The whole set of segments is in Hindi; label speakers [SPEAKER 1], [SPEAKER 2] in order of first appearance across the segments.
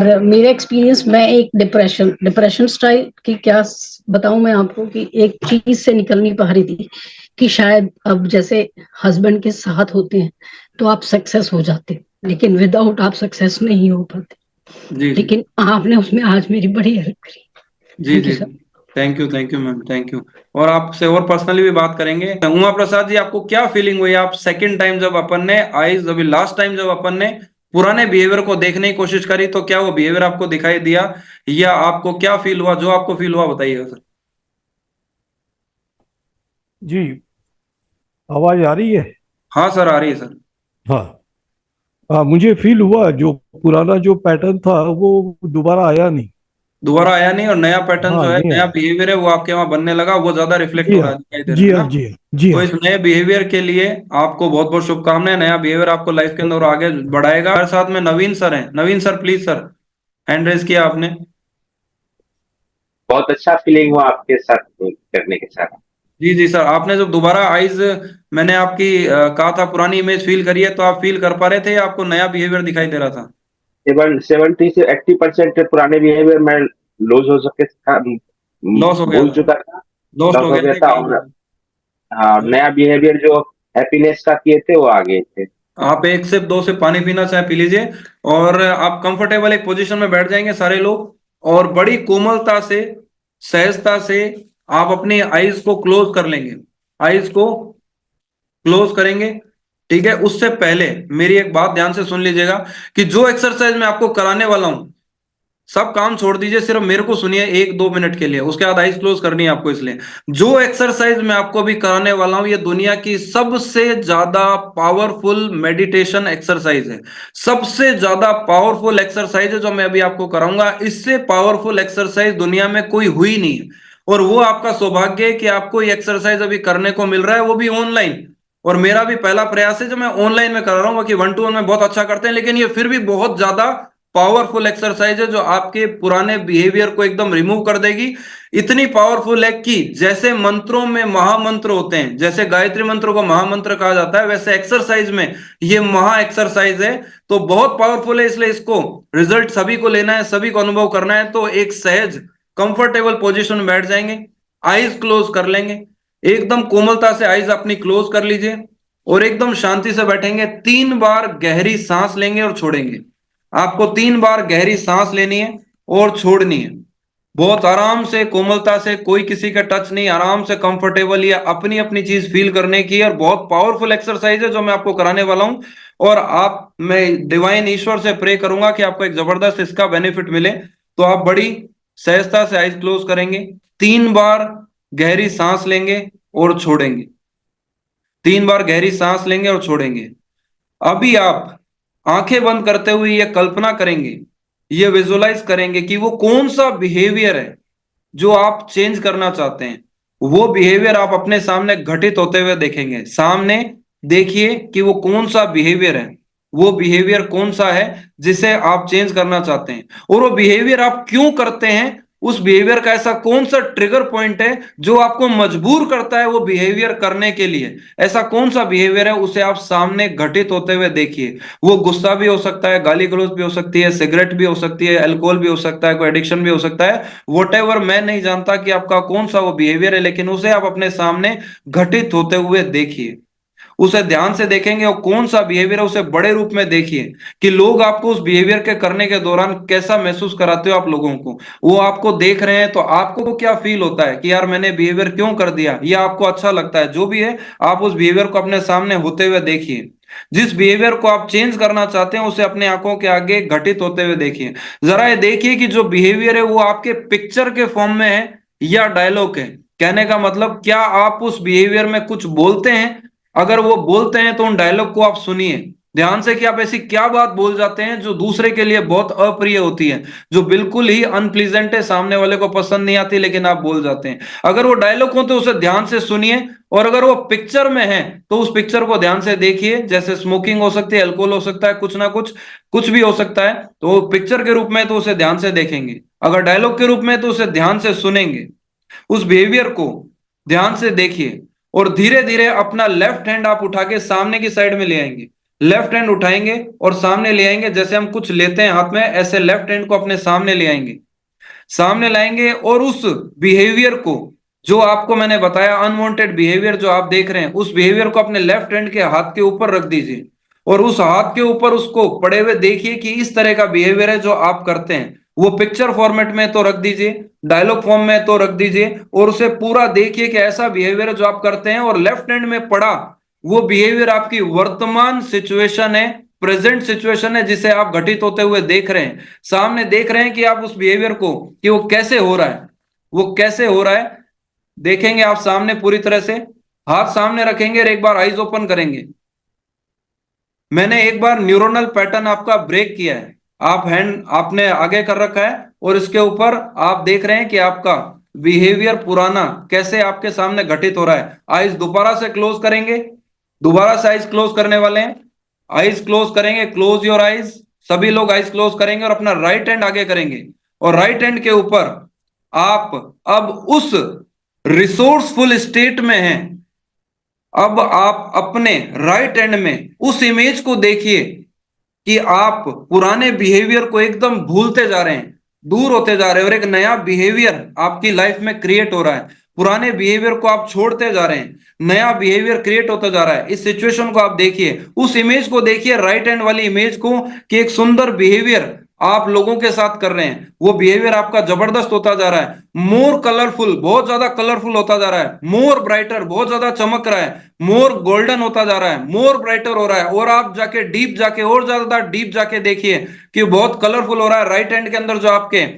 [SPEAKER 1] मेरा एक्सपीरियंस, मैं एक डिप्रेशन स्टाइल की क्या बताऊं मैं आपको, कि एक चीज से निकल नहीं पा रही थी, कि शायद अब जैसे हस्बैंड के साथ होते हैं तो आप सक्सेस हो जाते हैं, लेकिन विदाउट आप सक्सेस नहीं हो पाते।
[SPEAKER 2] जी जी।
[SPEAKER 1] लेकिन आपने उसमें आज मेरी बड़ी हेल्प करी।
[SPEAKER 2] जी
[SPEAKER 1] थैंक यू
[SPEAKER 2] जी।
[SPEAKER 1] Sir.
[SPEAKER 2] Thank you ma'am, thank you. और आपसे और पर्सनली भी बात करेंगे। उमा प्रसाद जी, आपको क्या फीलिंग हुई आप सेकंड टाइम जब अपन ने आईज, अभी लास्ट टाइम जब अपन ने पुराने बिहेवियर को देखने की कोशिश करी, तो क्या वो बिहेवियर आपको दिखाई दिया, या आपको क्या फील हुआ? जो आपको फील हुआ बताइएगा सर।
[SPEAKER 3] जी, आवाज आ रही है?
[SPEAKER 2] हाँ सर, आ रही है सर।
[SPEAKER 3] हाँ। मुझे फील हुआ जो पुराना जो पैटर्न था वो दोबारा आया नहीं।
[SPEAKER 2] दोबारा आया नहीं, और नया पैटर्न
[SPEAKER 3] हाँ,
[SPEAKER 2] जो है,
[SPEAKER 3] नहीं
[SPEAKER 2] नया
[SPEAKER 3] आया।
[SPEAKER 2] बिहेवियर है, वो आपके वहां बनने लगा, वो ज्यादा रिफ्लेक्ट
[SPEAKER 3] जी
[SPEAKER 2] हो रहा
[SPEAKER 3] हाँ।
[SPEAKER 2] है, दिखाई दे रहा
[SPEAKER 3] जी
[SPEAKER 2] है
[SPEAKER 3] हाँ।
[SPEAKER 2] ना।
[SPEAKER 3] जी हाँ। जी
[SPEAKER 2] तो
[SPEAKER 3] हाँ।
[SPEAKER 2] इस नए बिहेवियर के लिए आपको बहुत बहुत शुभकामनाएं। नया बिहेवियर आपको लाइफ के अंदर आगे बढ़ाएगा। हमारे साथ में नवीन सर हैं। Naveen sir, please sir, hand raise किया आपने।
[SPEAKER 4] बहुत अच्छा फीलिंग हुआ आपके साथ करने के साथ।
[SPEAKER 2] जी जी सर, आपने जब दोबारा आइज, मैंने आपकी कहा था पुरानी इमेज फील करी है, तो आप फील कर पा रहे थे या आपको नया बिहेवियर दिखाई दे रहा था?
[SPEAKER 4] 70 से 80% पुराने बिहेवियर में लूज हो सके था,
[SPEAKER 2] लॉस हो गया
[SPEAKER 4] भूल
[SPEAKER 2] था,
[SPEAKER 4] चुका था,
[SPEAKER 2] लॉस्ट
[SPEAKER 4] लॉस
[SPEAKER 2] हो
[SPEAKER 4] हो
[SPEAKER 2] गया
[SPEAKER 4] गया
[SPEAKER 2] था
[SPEAKER 4] था।
[SPEAKER 2] कहीं
[SPEAKER 4] और
[SPEAKER 2] ना
[SPEAKER 4] हाँ,
[SPEAKER 2] कहीं।
[SPEAKER 4] नया बिहेवियर जो हैप्पीनेस का किए थे वो आ गए थे।
[SPEAKER 2] आप एक से दो से पानी पीना चाहे पी लीजिए, और आप कंफर्टेबल एक पोजीशन में बैठ जाएंगे सारे लोग, और बड़ी कोमलता से, सहजता से आप अपनी आईज को क्लोज कर लेंगे। आईज को क्लोज करेंगे, ठीक है। उससे पहले मेरी एक बात ध्यान से सुन लीजिएगा, कि जो एक्सरसाइज मैं आपको कराने वाला हूं, सब काम छोड़ दीजिए, सिर्फ मेरे को सुनिए 1-2 मिनट के लिए, उसके बाद आइज क्लोज करनी है आपको। इसलिए जो एक्सरसाइज मैं आपको अभी कराने वाला हूं, ये दुनिया की सबसे ज्यादा पावरफुल मेडिटेशन एक्सरसाइज है। सबसे ज्यादा पावरफुल एक्सरसाइज है जो मैं अभी आपको कराऊंगा। इससे पावरफुल एक्सरसाइज दुनिया में कोई हुई नहीं है। और वो आपका सौभाग्य है कि आपको ये एक्सरसाइज अभी करने को मिल रहा है, वो भी ऑनलाइन। और मेरा भी पहला प्रयास है जो मैं ऑनलाइन में कर रहा हूँ। बाकी 1-to-1 में बहुत अच्छा करते हैं, लेकिन ये फिर भी बहुत ज्यादा पावरफुल एक्सरसाइज है, जो आपके पुराने बिहेवियर को एकदम रिमूव कर देगी। इतनी पावरफुल है कि जैसे मंत्रों में महामंत्र होते हैं, जैसे गायत्री मंत्र को महामंत्र कहा जाता है, वैसे एक्सरसाइज में ये महा एक्सरसाइज है। तो बहुत पावरफुल है, इसलिए इसको रिजल्ट सभी को लेना है, सभी को अनुभव करना है। तो एक सहज कंफर्टेबल पोजीशन में बैठ जाएंगे, आईज क्लोज कर लेंगे, एकदम कोमलता से आईज अपनी क्लोज कर लीजिए, और एकदम शांति से बैठेंगे। 3 बार गहरी सांस लेंगे और छोड़ेंगे। आपको 3 बार गहरी सांस लेनी है और छोड़नी है, बहुत आराम से, कोमलता से, कोई किसी का टच नहीं, आराम से कंफर्टेबल, या अपनी अपनी चीज फील करने की। और बहुत पावरफुल एक्सरसाइज है जो मैं आपको कराने वाला हूं। और आप, मैं डिवाइन ईश्वर से प्रे करूंगा कि आपको एक जबरदस्त इसका बेनिफिट मिले। तो आप बड़ी सहजता से आइज क्लोज करेंगे, 3 बार गहरी सांस लेंगे और छोड़ेंगे, 3 बार गहरी सांस लेंगे और छोड़ेंगे। अभी आप आंखें बंद करते हुए ये कल्पना करेंगे, ये विजुलाइज करेंगे कि वो कौन सा बिहेवियर है जो आप चेंज करना चाहते हैं। वो बिहेवियर आप अपने सामने घटित होते हुए देखेंगे। सामने देखिए कि वो कौन सा बिहेवियर है, वो बिहेवियर कौन सा है जिसे आप चेंज करना चाहते हैं, और वो बिहेवियर आप क्यों करते हैं। उस बिहेवियर का ऐसा कौन सा ट्रिगर पॉइंट है जो आपको मजबूर करता है वो बिहेवियर करने के लिए। ऐसा कौन सा बिहेवियर है, उसे आप सामने घटित होते हुए देखिए। वो गुस्सा भी हो सकता है, गाली गलौज भी हो सकती है, सिगरेट भी हो सकती है, अल्कोहल भी हो सकता है, कोई एडिक्शन भी हो सकता है। वॉट मैं नहीं जानता कि आपका कौन सा वो बिहेवियर है, लेकिन उसे आप अपने सामने घटित होते हुए देखिए। उसे ध्यान से देखेंगे, और कौन सा बिहेवियर है उसे बड़े रूप में देखिए, कि लोग आपको उस बिहेवियर के करने के दौरान कैसा महसूस कराते हो आप लोगों को। वो आपको देख रहे हैं तो आपको क्या फील होता है कि यार मैंने बिहेवियर क्यों कर दिया, या आपको अच्छा लगता है, जो भी है। आप उस बिहेवियर को अपने सामने होते हुए देखिए। जिस बिहेवियर को आप चेंज करना चाहते हैं उसे अपने आंखों के आगे घटित होते हुए देखिए। जरा ये देखिए कि जो बिहेवियर है वो आपके पिक्चर के फॉर्म में है या डायलॉग है। कहने का मतलब, क्या आप उस बिहेवियर में कुछ बोलते हैं? अगर वो बोलते हैं तो उन डायलॉग को आप सुनिए ध्यान से, कि आप ऐसी क्या बात बोल जाते हैं जो दूसरे के लिए बहुत अप्रिय होती है, जो बिल्कुल ही अनप्लीजेंट है, सामने वाले को पसंद नहीं आती, लेकिन आप बोल जाते हैं। अगर वो डायलॉग हो तो उसे ध्यान से सुनिए, और अगर वो पिक्चर में है तो उस पिक्चर को ध्यान से देखिए। जैसे स्मोकिंग हो सकती है, अल्कोहल हो सकता है, कुछ ना कुछ, कुछ भी हो सकता है। तो पिक्चर के रूप में तो उसे ध्यान से देखेंगे, अगर डायलॉग के रूप में तो उसे ध्यान से सुनेंगे। उस बिहेवियर को ध्यान से देखिए, और धीरे धीरे अपना लेफ्ट हैंड आप उठा के सामने की साइड में ले आएंगे। लेफ्ट हैंड उठाएंगे और सामने ले आएंगे, जैसे हम कुछ लेते हैं हाथ में, ऐसे लेफ्ट हैंड को अपने सामने ले आएंगे, सामने लाएंगे, और उस बिहेवियर को, जो आपको मैंने बताया अनवांटेड बिहेवियर जो आप देख रहे हैं, उस बिहेवियर को अपने लेफ्ट हैंड के हाथ के ऊपर रख दीजिए, और उस हाथ के ऊपर उसको पड़े हुए देखिए कि इस तरह का बिहेवियर है जो आप करते हैं। वो पिक्चर फॉर्मेट में तो रख दीजिए, डायलॉग फॉर्म में तो रख दीजिए, और उसे पूरा देखिए कि ऐसा बिहेवियर है जो आप करते हैं, और लेफ्ट हैंड में पड़ा वो बिहेवियर आपकी वर्तमान सिचुएशन है, प्रेजेंट सिचुएशन है, जिसे आप घटित होते हुए देख रहे हैं, सामने देख रहे हैं कि आप उस बिहेवियर को, कि वो कैसे हो रहा है, वो कैसे हो रहा है, देखेंगे आप सामने पूरी तरह से। हाथ सामने रखेंगे और एक बार आईज ओपन करेंगे। मैंने एक बार न्यूरोनल पैटर्न आपका ब्रेक किया है, आप हैंड आपने आगे कर रखा है, और इसके ऊपर आप देख रहे हैं कि आपका बिहेवियर पुराना कैसे आपके सामने घटित हो रहा है। आईज दोबारा से क्लोज करेंगे, दोबारा से आईज क्लोज करने वाले हैं, आईज क्लोज करेंगे, क्लोज योर आईज, सभी लोग आईज क्लोज करेंगे और अपना राइट हैंड आगे करेंगे, और राइट हैंड के ऊपर आप अब उस रिसोर्सफुल स्टेट में हैं। अब आप अपने राइट हैंड में उस इमेज को देखिए कि आप पुराने बिहेवियर को एकदम भूलते जा रहे हैं, दूर होते जा रहे हैं, और एक नया बिहेवियर आपकी लाइफ में क्रिएट हो रहा है। पुराने बिहेवियर को आप छोड़ते जा रहे हैं, नया बिहेवियर क्रिएट होता जा रहा है। इस सिचुएशन को आप देखिए, उस इमेज को देखिए, राइट हैंड वाली इमेज को, कि एक सुंदर बिहेवियर आप लोगों के साथ कर रहे हैं, वो बिहेवियर आपका जबरदस्त होता जा रहा है, मोर कलरफुल, बहुत ज्यादा कलरफुल होता जा रहा है, मोर ब्राइटर, बहुत ज्यादा चमक रहा है, मोर गोल्डन होता जा रहा है, मोर ब्राइटर हो रहा है। और आप जाके डीप जाके, और ज्यादा डीप जाके देखिए कि बहुत कलरफुल हो रहा है। राइट हैंड के अंदर जो आपके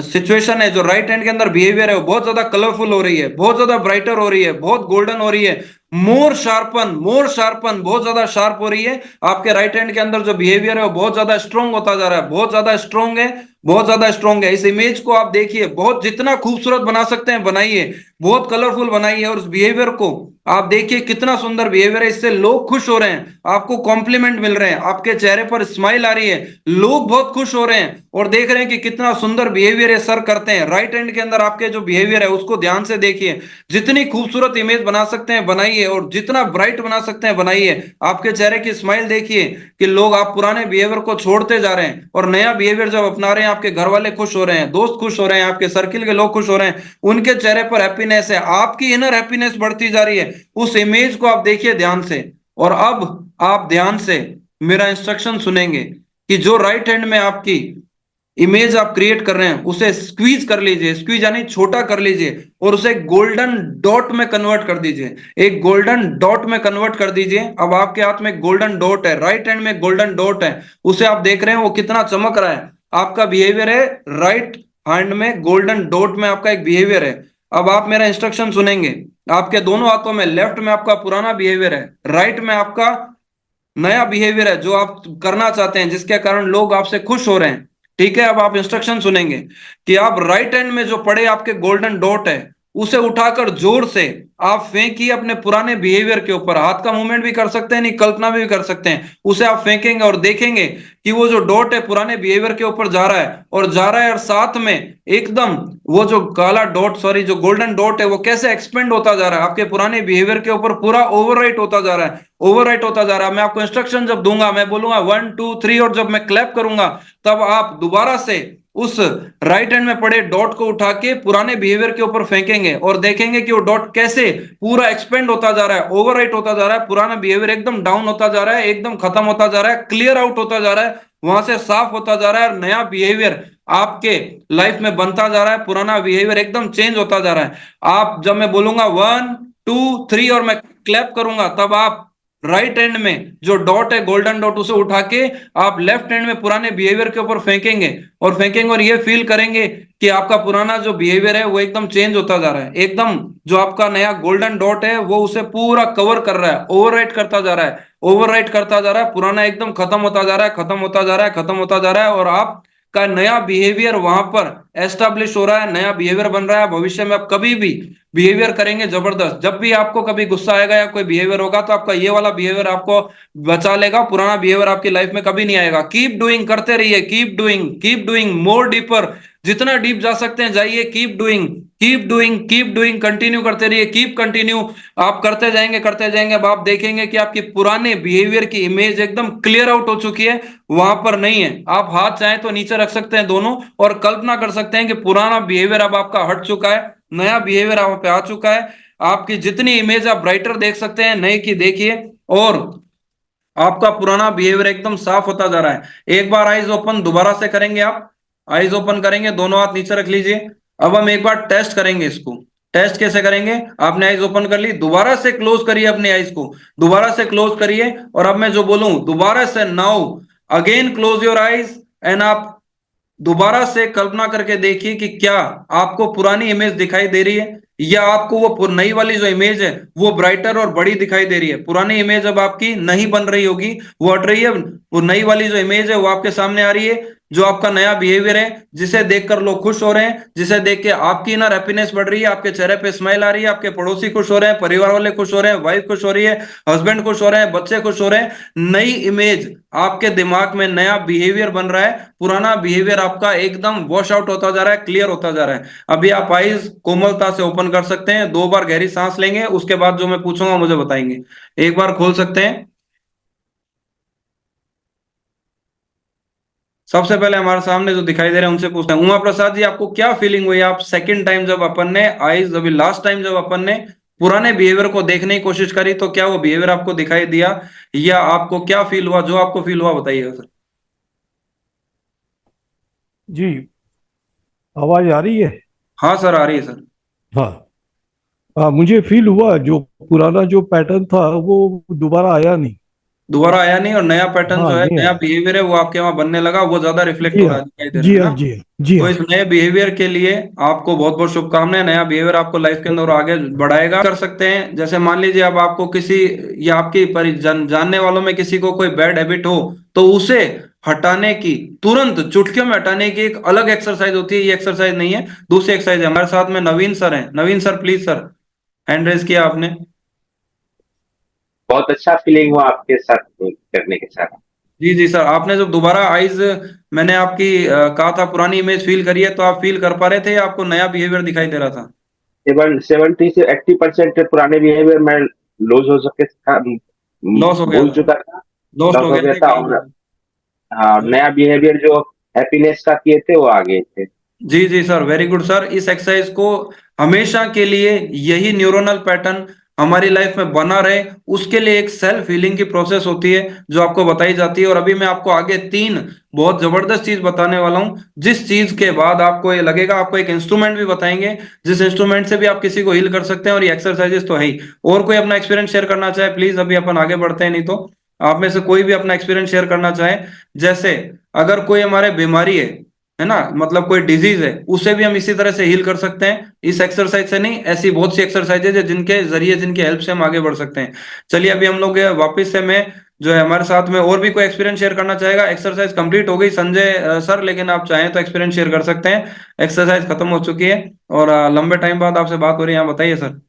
[SPEAKER 2] सिचुएशन है, जो राइट हैंड के अंदर बिहेवियर है, वो बहुत ज्यादा कलरफुल हो रही है, बहुत ज्यादा ब्राइटर हो रही है, बहुत गोल्डन हो रही है, मोर शार्पन, मोर शार्पन, बहुत ज्यादा शार्प हो रही है। आपके राइट हैंड के अंदर जो बिहेवियर है वो बहुत ज्यादा स्ट्रॉन्ग होता जा रहा है, बहुत ज्यादा स्ट्रॉन्ग है, बहुत ज्यादा स्ट्रॉन्ग है। इस इमेज को आप देखिए, बहुत जितना खूबसूरत बना सकते हैं बनाइए, बहुत कलरफुल बनाइए, और उस बिहेवियर को आप देखिए कितना सुंदर बिहेवियर है, इससे लोग खुश हो रहे हैं, आपको कॉम्प्लीमेंट मिल रहे हैं, आपके चेहरे पर स्माइल आ रही है, लोग बहुत खुश हो रहे हैं और देख रहे हैं कि कितना सुंदर बिहेवियर है सर करते हैं। राइट हैंड के अंदर आपके जो बिहेवियर है उसको ध्यान से देखिए, जितनी खूबसूरत इमेज बना सकते हैं बनाइए, और जितना ब्राइट बना सकते हैं बनाइए। आपके चेहरे की स्माइल देखिए कि लोग, आप पुराने बिहेवियर को छोड़ते जा रहे हैं और नया बिहेवियर जब अपना रहे हैं, आपके घर वाले खुश हो रहे हैं, दोस्त खुश हो रहे हैं, आपके सर्किल के लोग खुश हो रहे हैं, उनके चेहरे पर हैप्पीनेस है, आपकी इनर हैप्पीनेस बढ़ती जा रही है। उस इमेज को आप देखिए ध्यान से, और अब आप ध्यान से मेरा इंस्ट्रक्शन सुनेंगे कि जो राइट हैंड में आपकी इमेज आप क्रिएट कर रहे हैं उसे स्क्वीज कर लीजिए, स्क्वीज यानी छोटा कर लीजिए, और उसे गोल्डन डॉट में कन्वर्ट कर दीजिए, एक गोल्डन डॉट में कन्वर्ट कर दीजिए। अब आपके हाथ में गोल्डन डॉट है, राइट हैंड में गोल्डन डॉट है, उसे आप देख रहे हैं वो कितना चमक रहा है। आपका बिहेवियर है राइट हैंड में गोल्डन डॉट में आपका एक बिहेवियर है। अब आप मेरा इंस्ट्रक्शन सुनेंगे, आपके दोनों हाथों में, लेफ्ट में आपका पुराना बिहेवियर है, राइट में आपका नया बिहेवियर है जो आप करना चाहते हैं, जिसके कारण लोग आपसे खुश हो रहे हैं। ठीक है, अब आप इंस्ट्रक्शन सुनेंगे कि आप राइट हैंड में जो पड़े आपके गोल्डन डॉट है उसे उठाकर जोर से आप फेंकिए अपने पुराने बिहेवियर के ऊपर। हाथ का मूवमेंट भी कर सकते हैं, नहीं कल्पना भी कर सकते हैं, उसे आप फेंकेंगे और देखेंगे कि वो जो डॉट है पुराने बिहेवियर के ऊपर जा रहा है, और जा रहा है, और साथ में एकदम वो जो काला डॉट, सॉरी जो गोल्डन डॉट है, वो कैसे एक्सपेंड होता जा रहा है, आपके पुराने बिहेवियर के ऊपर पूरा ओवरराइट होता जा रहा है, ओवरराइट होता जा रहा है। मैं आपको इंस्ट्रक्शन जब दूंगा, मैं बोलूंगा 1 2 3, और जब मैं क्लैप करूंगा तब आप दोबारा से उस राइट हैंड में पड़े डॉट को उठा के पुराने बिहेवियर के ऊपर फेंकेंगे, और देखेंगे कि वो डॉट कैसे पूरा एक्सपेंड होता जा रहा है, ओवरराइट होता जा रहा है, पुराना बिहेवियर एकदम डाउन होता जा रहा है, एकदम खत्म होता जा रहा है, क्लियर आउट होता जा रहा है, वहां से साफ होता जा रहा है, और नया बिहेवियर आपके लाइफ में बनता जा रहा है, पुराना बिहेवियर एकदम चेंज होता जा रहा है। आप जब मैं बोलूंगा 1 2 3 और मैं क्लैप करूंगा, तब आप राइट हैंड में जो डॉट है गोल्डन डॉट, उसे उठा के आप लेफ्ट हैंड में पुराने बिहेवियर के ऊपर फेंकेंगे, और ये फील करेंगे कि आपका पुराना जो बिहेवियर है वो एकदम चेंज होता जा रहा है, एकदम जो आपका नया गोल्डन डॉट है वो उसे पूरा कवर कर रहा है, ओवरराइट करता जा रहा है, ओवरराइट करता जा रहा है, पुराना एकदम खत्म होता जा रहा है, खत्म होता जा रहा है, खत्म होता जा रहा है, और आप का नया बिहेवियर वहां पर एस्टेब्लिश हो रहा है, नया बिहेवियर बन रहा है। भविष्य में आप कभी भी बिहेवियर करेंगे जबरदस्त, जब भी आपको कभी गुस्सा आएगा या कोई बिहेवियर होगा तो आपका ये वाला बिहेवियर आपको बचा लेगा, पुराना बिहेवियर आपकी लाइफ में कभी नहीं आएगा। कीप डूइंग, करते रहिए, कीप डूइंग मोर डीपर, जितना डीप जा सकते हैं जाइए, keep doing, keep doing, continue करते रहिए, कीप कंटिन्यू। आप करते जाएंगे, अब आप देखेंगे कि आपकी पुराने बिहेवियर की इमेज एकदम क्लियर आउट हो चुकी है, वहां पर नहीं है। आप हाथ चाहें तो नीचे रख सकते हैं दोनों, और कल्पना कर सकते हैं कि पुराना बिहेवियर अब आपका हट चुका है, नया बिहेवियर आप पे आ चुका है। आपकी जितनी इमेज आप ब्राइटर देख सकते हैं, नए की देखिए, और आपका पुराना बिहेवियर एकदम साफ होता जा रहा है। एक बार आईज ओपन दोबारा से करेंगे, आप आईज ओपन करेंगे, दोनों हाथ नीचे रख लीजिए। अब हम एक बार टेस्ट करेंगे इसको। टेस्ट कैसे करेंगे? आपने आईज ओपन कर ली, दोबारा से क्लोज करिए अपनी आईज को, दोबारा से क्लोज करिए, और अब मैं जो बोलूं दोबारा से, now again close your eyes, and आप दोबारा से कल्पना करके देखिए कि क्या आपको पुरानी इमेज दिखाई दे रही है, या आपको वो नई वाली जो इमेज है वो ब्राइटर और बड़ी दिखाई दे रही है। पुरानी इमेज अब आपकी नहीं बन रही होगी, वो हट रही है, वो नई वाली जो इमेज है वो आपके सामने आ रही है, जो आपका नया बिहेवियर है, जिसे देखकर लोग खुश हो रहे हैं, जिसे देख के आपकी इनर हैप्पीनेस बढ़ रही है, आपके चेहरे पे स्माइल आ रही है, आपके पड़ोसी खुश हो रहे हैं, परिवार वाले खुश हो रहे हैं, वाइफ खुश हो रही है, हस्बैंड खुश हो रहे हैं, बच्चे खुश हो रहे हैं। नई इमेज आपके दिमाग में, नया बिहेवियर बन रहा है, पुराना बिहेवियर आपका एकदम वॉश आउट होता जा रहा है, क्लियर होता जा रहा है। अभी आप आईज कोमलता से ओपन कर सकते हैं, 2 बार गहरी सांस लेंगे, उसके बाद जो मैं पूछूंगा मुझे बताएंगे। एक बार खोल सकते हैं। सबसे पहले हमारे सामने जो दिखाई दे रहे हैं उनसे पूछते हैं। उमा प्रसाद जी, आपको क्या फीलिंग हुई? आप सेकंड टाइम जब अपन ने आईज, अभी लास्ट टाइम जब अपन ने पुराने बिहेवियर को देखने की कोशिश करी, तो क्या वो बिहेवियर आपको दिखाई दिया, या आपको क्या फील हुआ? जो आपको फील हुआ बताइएगा सर।
[SPEAKER 3] जी, आवाज आ रही है?
[SPEAKER 2] हाँ सर, आ रही है सर।
[SPEAKER 3] हाँ। मुझे फील हुआ जो पुराना जो पैटर्न था वो दोबारा आया नहीं।
[SPEAKER 2] दोबारा आया नहीं, और नया पैटर्न
[SPEAKER 3] हाँ,
[SPEAKER 2] जो है,
[SPEAKER 3] नहीं
[SPEAKER 2] नया
[SPEAKER 3] आया।
[SPEAKER 2] बिहेवियर है वो आपके वहां बनने लगा, वो ज्यादा रिफ्लेक्ट
[SPEAKER 3] जी
[SPEAKER 2] हो रहा
[SPEAKER 3] हाँ,
[SPEAKER 2] है, दिखाई दे रहा
[SPEAKER 3] जी
[SPEAKER 2] है
[SPEAKER 3] हाँ,
[SPEAKER 2] ना।
[SPEAKER 3] जी हाँ, जी
[SPEAKER 2] तो
[SPEAKER 3] हाँ।
[SPEAKER 2] इस नए बिहेवियर के लिए आपको बहुत बहुत शुभकामनाएं। नया बिहेवियर आपको लाइफ के अंदर और आगे बढ़ाएगा। कर सकते हैं, जैसे मान लीजिए अब आपको किसी, या आपकी जानने वालों में किसी को कोई बैड हैबिट हो, तो उसे हटाने की, तुरंत चुटकियों में हटाने की एक अलग एक्सरसाइज होती है। ये एक्सरसाइज नहीं है, दूसरी एक्सरसाइज है। हमारे साथ में नवीन सर हैं। Naveen sir please sir, hand raise किया आपने।
[SPEAKER 4] बहुत अच्छा फीलिंग हुआ आपके साथ करने के साथ।
[SPEAKER 2] जी जी सर, आपने जब दोबारा आईज, मैंने आपकी कहा था पुरानी इमेज फील करी है, तो आप फील कर पा रहे थे, या आपको नया बिहेवियर दिखाई दे रहा था?
[SPEAKER 4] 70 से 80% पुराने बिहेवियर में लूज हो सके था,
[SPEAKER 2] लॉस हो गया
[SPEAKER 4] भूल
[SPEAKER 2] था,
[SPEAKER 4] चुका था,
[SPEAKER 2] लॉस्ट
[SPEAKER 4] लॉस
[SPEAKER 2] हो
[SPEAKER 4] हो
[SPEAKER 2] गया
[SPEAKER 4] गया
[SPEAKER 2] था,
[SPEAKER 4] था,
[SPEAKER 2] कहीं
[SPEAKER 4] और
[SPEAKER 2] ना
[SPEAKER 4] हाँ,
[SPEAKER 2] कहीं।
[SPEAKER 4] नया बिहेवियर जो हैप्पीनेस का किए थे वो आ गए थे।
[SPEAKER 2] जी जी सर, वेरी गुड सर। इस एक्सरसाइज को हमेशा के लिए, यही न्यूरोनल पैटर्न हमारी लाइफ में बना रहे, उसके लिए एक सेल्फ हीलिंग की प्रोसेस होती है जो आपको बताई जाती है। और अभी मैं आपको आगे 3 बहुत जबरदस्त चीज बताने वाला हूं, जिस चीज के बाद आपको ये लगेगा। आपको एक इंस्ट्रूमेंट भी बताएंगे, जिस इंस्ट्रूमेंट से भी आप किसी को हील कर सकते हैं, और ये एक्सरसाइजेस तो है ही। और कोई अपना एक्सपीरियंस शेयर करना चाहे प्लीज, अभी अपन आगे बढ़ते हैं, नहीं तो आप में से कोई भी अपना एक्सपीरियंस शेयर करना चाहे। जैसे अगर कोई हमारे बीमारी है ना, मतलब कोई डिजीज है, उसे भी हम इसी तरह से हील कर सकते हैं, इस एक्सरसाइज से नहीं। ऐसी बहुत सी एक्सरसाइजेज है जिनके जरिए, जिनकी हेल्प से हम आगे बढ़ सकते हैं। चलिए अभी हम लोग वापस से, मैं जो है हमारे साथ में और भी कोई एक्सपीरियंस शेयर करना चाहेगा। एक्सरसाइज कंप्लीट हो गई संजय सर, लेकिन आप चाहें तो एक्सपीरियंस शेयर कर सकते हैं। एक्सरसाइज खत्म हो चुकी है, और लंबे टाइम बाद आपसे बात हो रही है। यहाँ बताइए सर।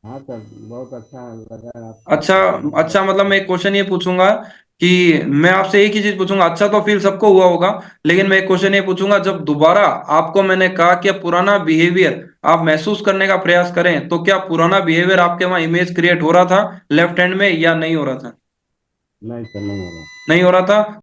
[SPEAKER 5] हाँ सर, बहुत अच्छा लगा आपसे
[SPEAKER 2] अच्छा,
[SPEAKER 5] बात
[SPEAKER 2] अच्छा, मतलब
[SPEAKER 5] करके।
[SPEAKER 2] मैं एक क्वेश्चन ये पूछूंगा कि, मैं आपसे एक ही चीज पूछूंगा। अच्छा तो फील सबको हुआ होगा, लेकिन मैं एक क्वेश्चन ये पूछूंगा, जब दोबारा आपको मैंने कहा कि अब पुराना बिहेवियर आप महसूस करने का प्रयास करें, तो क्या पुराना बिहेवियर आपके वहां इमेज क्रिएट हो रहा था लेफ्ट हैंड में, या नहीं हो रहा था?
[SPEAKER 5] नहीं सर, नहीं होगा।
[SPEAKER 2] नहीं हो रहा था।